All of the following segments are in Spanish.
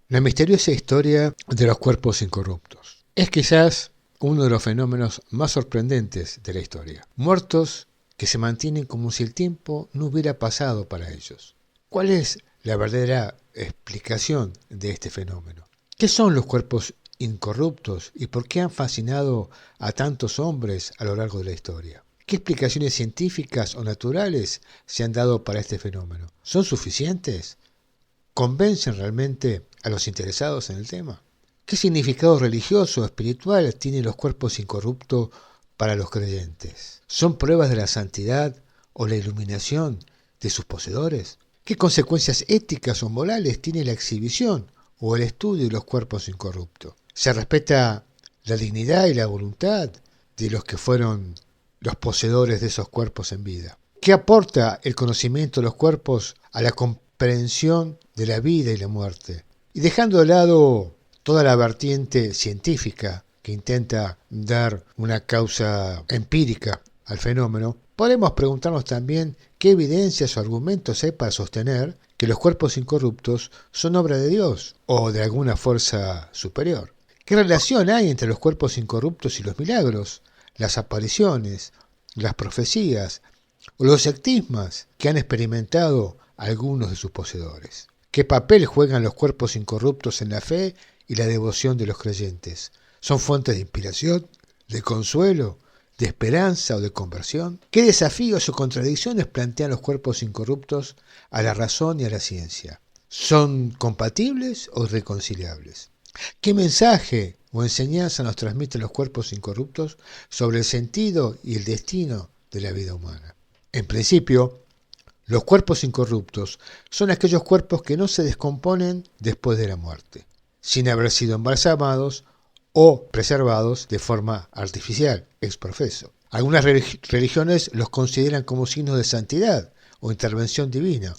La misteriosa historia de los cuerpos incorruptos es quizás uno de los fenómenos más sorprendentes de la historia. Muertos que se mantienen como si el tiempo no hubiera pasado para ellos. ¿Cuál es la verdadera explicación de este fenómeno? ¿Qué son los cuerpos incorruptos y por qué han fascinado a tantos hombres a lo largo de la historia? ¿Qué explicaciones científicas o naturales se han dado para este fenómeno? ¿Son suficientes? ¿Convencen realmente a los interesados en el tema? ¿Qué significado religioso o espiritual tienen los cuerpos incorruptos para los creyentes? ¿Son pruebas de la santidad o la iluminación de sus poseedores? ¿Qué consecuencias éticas o morales tiene la exhibición o el estudio de los cuerpos incorruptos? ¿Se respeta la dignidad y la voluntad de los que fueron los poseedores de esos cuerpos en vida? ¿Qué aporta el conocimiento de los cuerpos a la comprensión de la vida y la muerte? Y dejando de lado toda la vertiente científica que intenta dar una causa empírica al fenómeno, podemos preguntarnos también qué evidencias o argumentos hay para sostener que los cuerpos incorruptos son obra de Dios o de alguna fuerza superior. ¿Qué relación hay entre los cuerpos incorruptos y los milagros, las apariciones, las profecías o los sectismas que han experimentado algunos de sus poseedores? ¿Qué papel juegan los cuerpos incorruptos en la fe y la devoción de los creyentes? ¿Son fuentes de inspiración, de consuelo, de esperanza o de conversión? ¿Qué desafíos o contradicciones plantean los cuerpos incorruptos a la razón y a la ciencia? ¿Son compatibles o irreconciliables? ¿Qué mensaje o enseñanza nos transmiten los cuerpos incorruptos sobre el sentido y el destino de la vida humana? En principio, los cuerpos incorruptos son aquellos cuerpos que no se descomponen después de la muerte, sin haber sido embalsamados o preservados de forma artificial, ex professo. Algunas religiones los consideran como signos de santidad o intervención divina,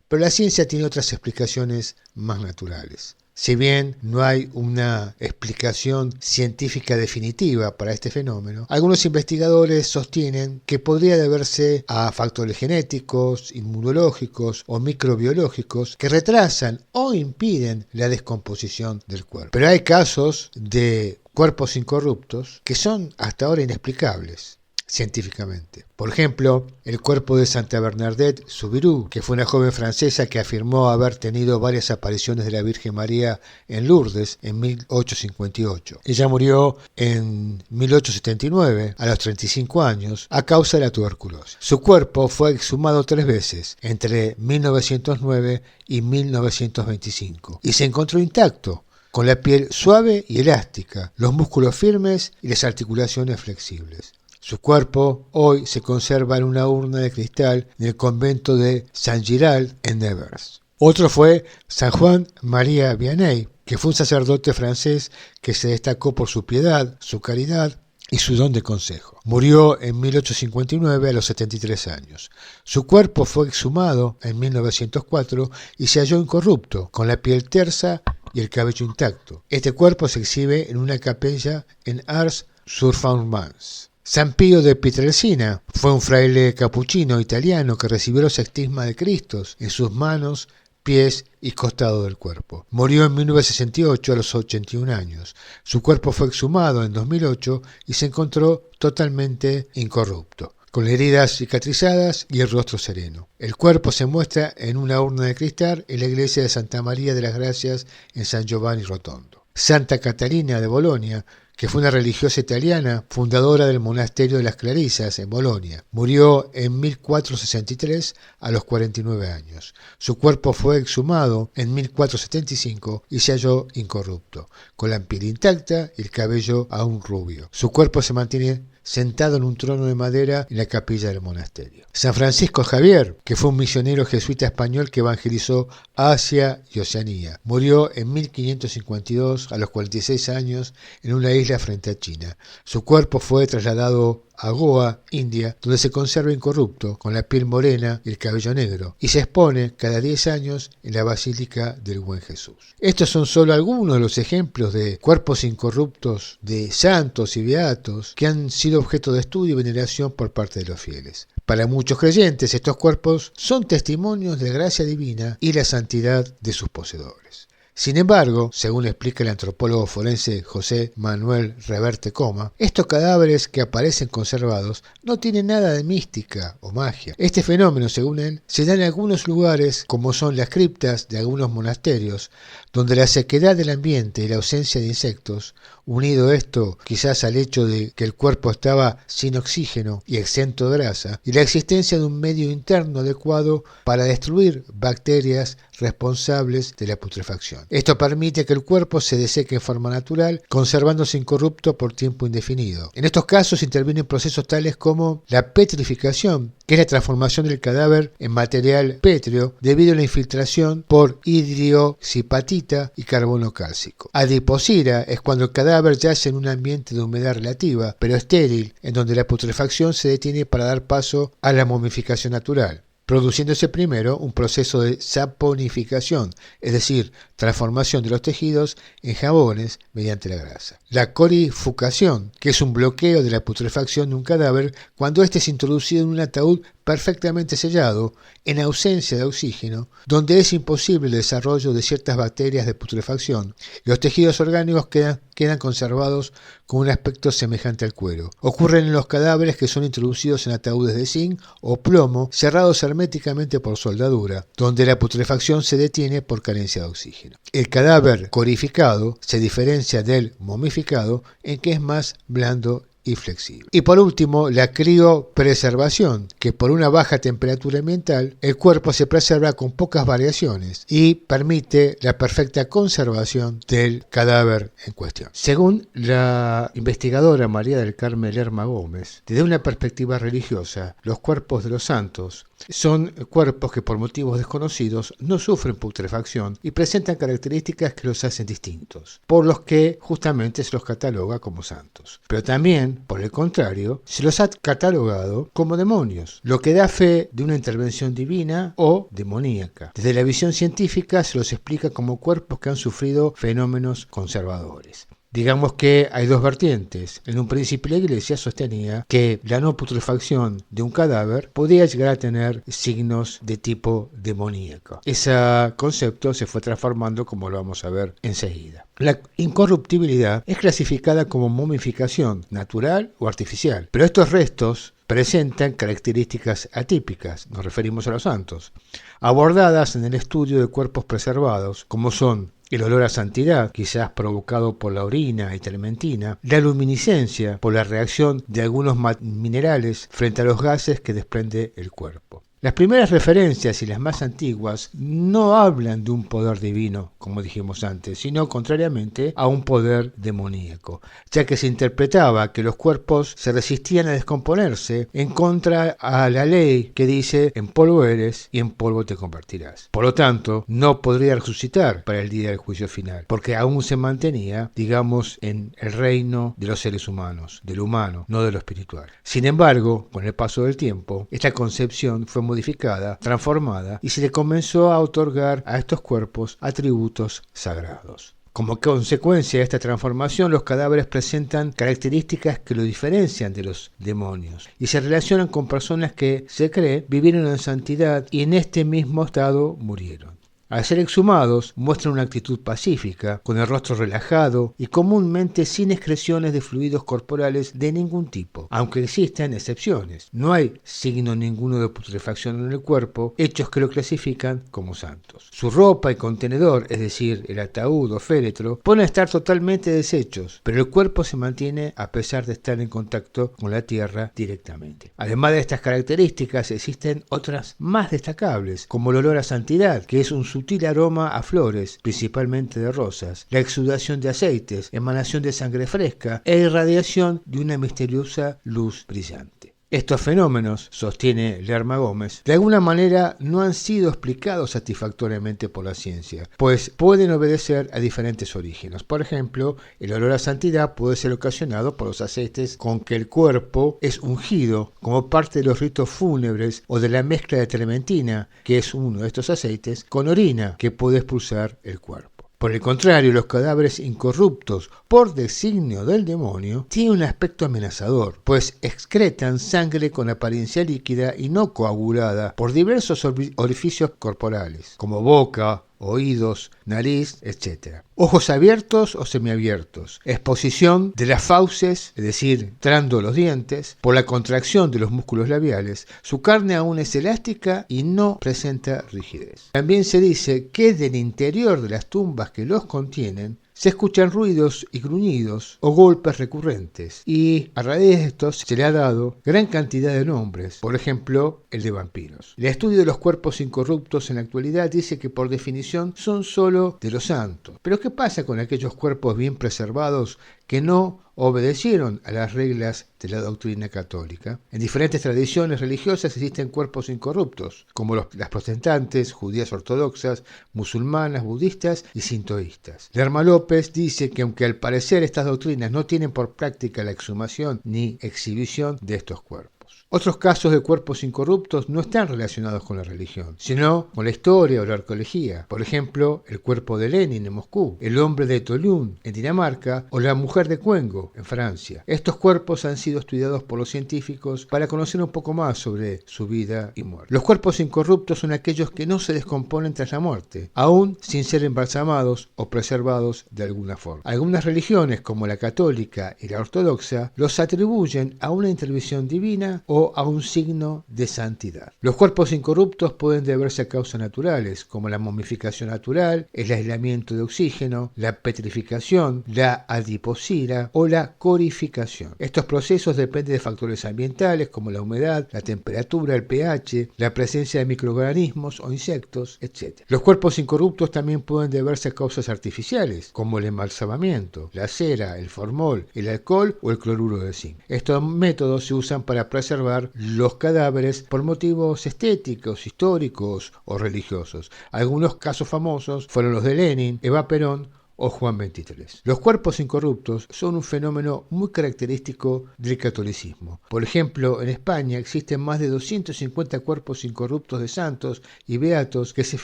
pero la ciencia tiene otras explicaciones más naturales. Si bien no hay una explicación científica definitiva para este fenómeno, algunos investigadores sostienen que podría deberse a factores genéticos, inmunológicos o microbiológicos que retrasan o impiden la descomposición del cuerpo. Pero hay casos de cuerpos incorruptos que son hasta ahora inexplicables científicamente. Por ejemplo, el cuerpo de Santa Bernadette Soubirous, que fue una joven francesa que afirmó haber tenido varias apariciones de la Virgen María en Lourdes en 1858. Ella murió en 1879, a los 35 años, a causa de la tuberculosis. Su cuerpo fue exhumado 3 veces, entre 1909 y 1925, y se encontró intacto, con la piel suave y elástica, los músculos firmes y las articulaciones flexibles. Su cuerpo hoy se conserva en una urna de cristal en el convento de Saint-Girald en Nevers. Otro fue San Juan María Vianney, que fue un sacerdote francés que se destacó por su piedad, su caridad y su don de consejo. Murió en 1859 a los 73 años. Su cuerpo fue exhumado en 1904 y se halló incorrupto, con la piel tersa y el cabello intacto. Este cuerpo se exhibe en una capilla en Ars-sur-Fourmans. San Pío de Pietrelcina fue un fraile capuchino italiano que recibió los sextismas de Cristo en sus manos, pies y costado del cuerpo. Murió en 1968 a los 81 años. Su cuerpo fue exhumado en 2008 y se encontró totalmente incorrupto, con heridas cicatrizadas y el rostro sereno. El cuerpo se muestra en una urna de cristal en la iglesia de Santa María de las Gracias en San Giovanni Rotondo. Santa Catalina de Bolonia, que fue una religiosa italiana, fundadora del monasterio de las Clarisas en Bolonia. Murió en 1463 a los 49 años. Su cuerpo fue exhumado en 1475 y se halló incorrupto, con la piel intacta y el cabello aún rubio. Su cuerpo se mantiene sentado en un trono de madera en la capilla del monasterio. San Francisco Javier, que fue un misionero jesuita español que evangelizó Asia y Oceanía, murió en 1552 a los 46 años en una isla frente a China. Su cuerpo fue trasladado a Goa, India, donde se conserva incorrupto, con la piel morena y el cabello negro, y se expone cada 10 años en la Basílica del Buen Jesús. Estos son solo algunos de los ejemplos de cuerpos incorruptos de santos y beatos que han sido objeto de estudio y veneración por parte de los fieles. Para muchos creyentes, estos cuerpos son testimonios de la gracia divina y la santidad de sus poseedores. Sin embargo, según explica el antropólogo forense José Manuel Reverte Coma, estos cadáveres que aparecen conservados no tienen nada de mística o magia. Este fenómeno, según él, se da en algunos lugares como son las criptas de algunos monasterios, donde la sequedad del ambiente y la ausencia de insectos, unido esto quizás al hecho de que el cuerpo estaba sin oxígeno y exento de grasa, y la existencia de un medio interno adecuado para destruir bacterias responsables de la putrefacción. Esto permite que el cuerpo se deseque en forma natural, conservándose incorrupto por tiempo indefinido. En estos casos intervienen procesos tales como la petrificación, que es la transformación del cadáver en material pétreo debido a la infiltración por hidroxipatita y carbono cálcico. Adiposira es cuando el cadáver yace en un ambiente de humedad relativa, pero estéril, en donde la putrefacción se detiene para dar paso a la momificación natural, produciéndose primero un proceso de saponificación, es decir, transformación de los tejidos en jabones mediante la grasa. La corifucación, que es un bloqueo de la putrefacción de un cadáver cuando éste es introducido en un ataúd perfectamente sellado, en ausencia de oxígeno, donde es imposible el desarrollo de ciertas bacterias de putrefacción, y los tejidos orgánicos quedan conservados con un aspecto semejante al cuero. Ocurren en los cadáveres que son introducidos en ataúdes de zinc o plomo cerrados herméticamente por soldadura, donde la putrefacción se detiene por carencia de oxígeno. El cadáver corificado se diferencia del momificado en que es más blando y flexible. Y por último, la criopreservación, que por una baja temperatura ambiental, el cuerpo se preserva con pocas variaciones y permite la perfecta conservación del cadáver en cuestión. Según la investigadora María del Carmen Lerma Gómez, desde una perspectiva religiosa, los cuerpos de los santos son cuerpos que por motivos desconocidos no sufren putrefacción y presentan características que los hacen distintos, por los que justamente se los cataloga como santos. Pero también, por el contrario, se los ha catalogado como demonios, lo que da fe de una intervención divina o demoníaca. Desde la visión científica se los explica como cuerpos que han sufrido fenómenos conservadores. Digamos que hay dos vertientes. En un principio la Iglesia sostenía que la no putrefacción de un cadáver podía llegar a tener signos de tipo demoníaco. Ese concepto se fue transformando, como lo vamos a ver enseguida. La incorruptibilidad es clasificada como momificación natural o artificial, pero estos restos presentan características atípicas, nos referimos a los santos, abordadas en el estudio de cuerpos preservados, como son el olor a santidad, quizás provocado por la orina y trementina, la luminiscencia, por la reacción de algunos minerales frente a los gases que desprende el cuerpo. Las primeras referencias y las más antiguas no hablan de un poder divino, como dijimos antes, sino contrariamente a un poder demoníaco, ya que se interpretaba que los cuerpos se resistían a descomponerse en contra a la ley que dice en polvo eres y en polvo te convertirás. Por lo tanto, no podría resucitar para el día del juicio final, porque aún se mantenía, digamos, en el reino de los seres humanos, del humano, no de lo espiritual. Sin embargo, con el paso del tiempo, esta concepción fue modificada, transformada, y se le comenzó a otorgar a estos cuerpos atributos sagrados. Como consecuencia de esta transformación, los cadáveres presentan características que lo diferencian de los demonios y se relacionan con personas que, se cree, vivieron en santidad y en este mismo estado murieron. Al ser exhumados, muestran una actitud pacífica, con el rostro relajado y comúnmente sin excreciones de fluidos corporales de ningún tipo, aunque existen excepciones. No hay signo ninguno de putrefacción en el cuerpo, hechos que lo clasifican como santos. Su ropa y contenedor, es decir, el ataúd o féretro, pueden estar totalmente deshechos, pero el cuerpo se mantiene a pesar de estar en contacto con la tierra directamente. Además de estas características, existen otras más destacables, como el olor a santidad, que es un sutil aroma a flores, principalmente de rosas, la exudación de aceites, emanación de sangre fresca e irradiación de una misteriosa luz brillante. Estos fenómenos, sostiene Lerma Gómez, de alguna manera no han sido explicados satisfactoriamente por la ciencia, pues pueden obedecer a diferentes orígenes. Por ejemplo, el olor a santidad puede ser ocasionado por los aceites con que el cuerpo es ungido como parte de los ritos fúnebres o de la mezcla de trementina, que es uno de estos aceites, con orina que puede expulsar el cuerpo. Por el contrario, los cadáveres incorruptos por designio del demonio tienen un aspecto amenazador, pues excretan sangre con apariencia líquida y no coagulada por diversos orificios corporales, como boca, oídos, nariz, etc. Ojos abiertos o semiabiertos. Exposición de las fauces, es decir, entrando los dientes, por la contracción de los músculos labiales. Su carne aún es elástica y no presenta rigidez. También se dice que del interior de las tumbas que los contienen se escuchan ruidos y gruñidos o golpes recurrentes, y a raíz de estos se le ha dado gran cantidad de nombres, por ejemplo, el de vampiros. El estudio de los cuerpos incorruptos en la actualidad dice que por definición son solo de los santos. Pero ¿qué pasa con aquellos cuerpos bien preservados que no obedecieron a las reglas de la doctrina católica? En diferentes tradiciones religiosas existen cuerpos incorruptos, como las protestantes, judías ortodoxas, musulmanas, budistas y sintoístas. Lerma López dice que aunque al parecer estas doctrinas no tienen por práctica la exhumación ni exhibición de estos cuerpos. Otros casos de cuerpos incorruptos no están relacionados con la religión, sino con la historia o la arqueología. Por ejemplo, el cuerpo de Lenin en Moscú, el hombre de Tolún en Dinamarca o la mujer de Cuengo en Francia. Estos cuerpos han sido estudiados por los científicos para conocer un poco más sobre su vida y muerte. Los cuerpos incorruptos son aquellos que no se descomponen tras la muerte, aún sin ser embalsamados o preservados de alguna forma. Algunas religiones, como la católica y la ortodoxa, los atribuyen a una intervención divina o a un signo de santidad. Los cuerpos incorruptos pueden deberse a causas naturales, como la momificación natural, el aislamiento de oxígeno, la petrificación, la adiposira o la corificación. Estos procesos dependen de factores ambientales como la humedad, la temperatura, el pH, la presencia de microorganismos o insectos, etc. Los cuerpos incorruptos también pueden deberse a causas artificiales, como el embalsamamiento, la cera, el formol, el alcohol o el cloruro de zinc. Estos métodos se usan para preservar los cadáveres por motivos estéticos, históricos o religiosos. Algunos casos famosos fueron los de Lenin, Eva Perón o Juan XXIII. Los cuerpos incorruptos son un fenómeno muy característico del catolicismo. Por ejemplo, en España existen más de 250 cuerpos incorruptos de santos y beatos que se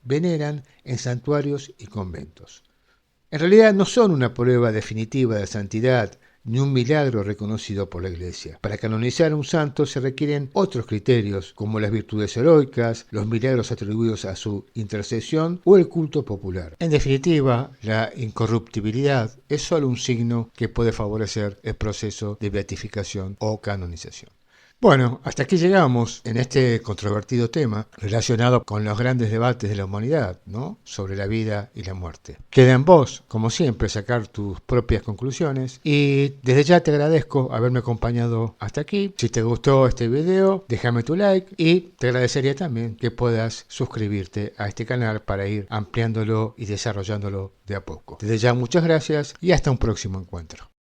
veneran en santuarios y conventos. En realidad no son una prueba definitiva de santidad ni un milagro reconocido por la Iglesia. Para canonizar a un santo se requieren otros criterios, como las virtudes heroicas, los milagros atribuidos a su intercesión o el culto popular. En definitiva, la incorruptibilidad es solo un signo que puede favorecer el proceso de beatificación o canonización. Bueno, hasta aquí llegamos en este controvertido tema relacionado con los grandes debates de la humanidad, ¿no? Sobre la vida y la muerte. Queda en vos, como siempre, sacar tus propias conclusiones y desde ya te agradezco haberme acompañado hasta aquí. Si te gustó este video, déjame tu like y te agradecería también que puedas suscribirte a este canal para ir ampliándolo y desarrollándolo de a poco. Desde ya muchas gracias y hasta un próximo encuentro.